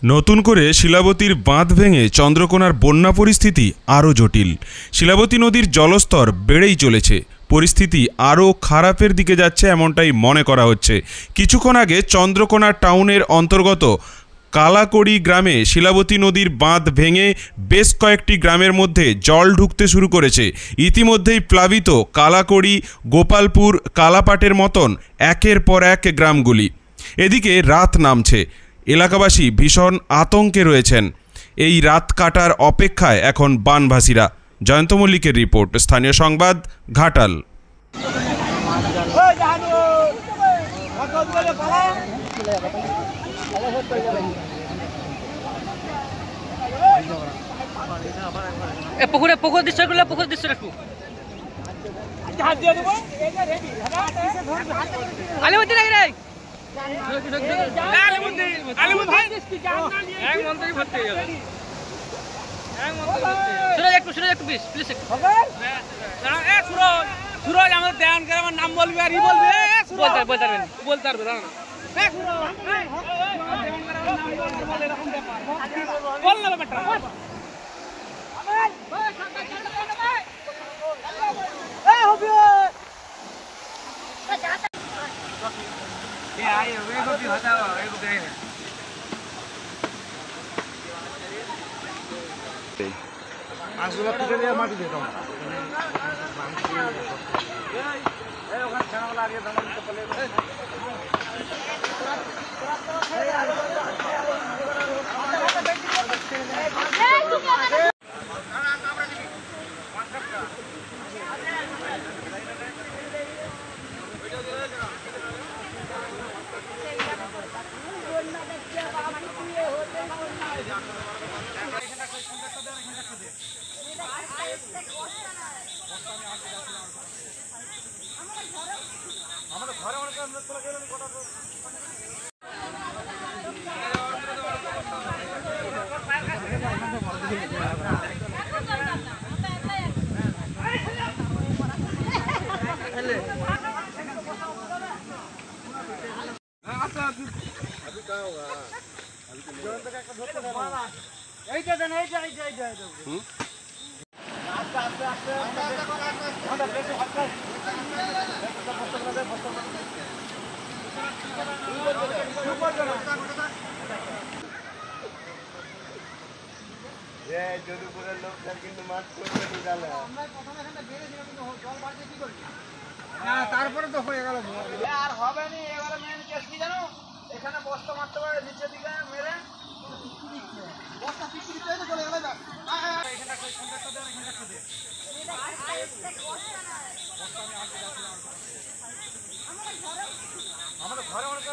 নতুন করে শিলাবতীর বাঁধ ভেঙে চন্দ্রকোনার বন্যা পরিস্থিতি আরও জটিল। শিলাবতী নদীর জলস্তর বেড়েই চলেছে, পরিস্থিতি আরও খারাপের দিকে যাচ্ছে এমনটাই মনে করা হচ্ছে। কিছুক্ষণ আগে চন্দ্রকোনা টাউনের অন্তর্গত কালাকড়ি গ্রামে শিলাবতী নদীর বাঁধ ভেঙে বেশ কয়েকটি গ্রামের মধ্যে জল ঢুকতে শুরু করেছে। ইতিমধ্যেই প্লাবিত কালাকড়ি, গোপালপুর, কালাপাটের মতন একের পর এক গ্রামগুলি। এদিকে রাত নামছে, এলাকাবাসী ভীষণ আতঙ্কে রয়েছেন। এই রাত কাটার অপেক্ষায় এখন বানভাসীরা। জয়ন্ত মল্লিকের রিপোর্ট, স্থানীয় সংবাদ, ঘাটাল। পুকুর দৃশ্য একটু সুরজ আমাদের ধ্যান করে আমার নাম বলবে আর ই বলবে বলতে পারবে না বল না বেটা মাছগুলো তুলে দিয়ে মাটি দিয়ে দাও। যদুপুরের লোকটার কিন্তু মাছ করতে গেলে তারপরে তো হয়ে গেল আর হবে না। এবারে মেন কেস কি জানো, এখানে বস্তা মারতে পারে নিচের দিকে মেরে বস্তা পিছিয়ে দিতে চলে গেল। আমাদের ঘরে অনেক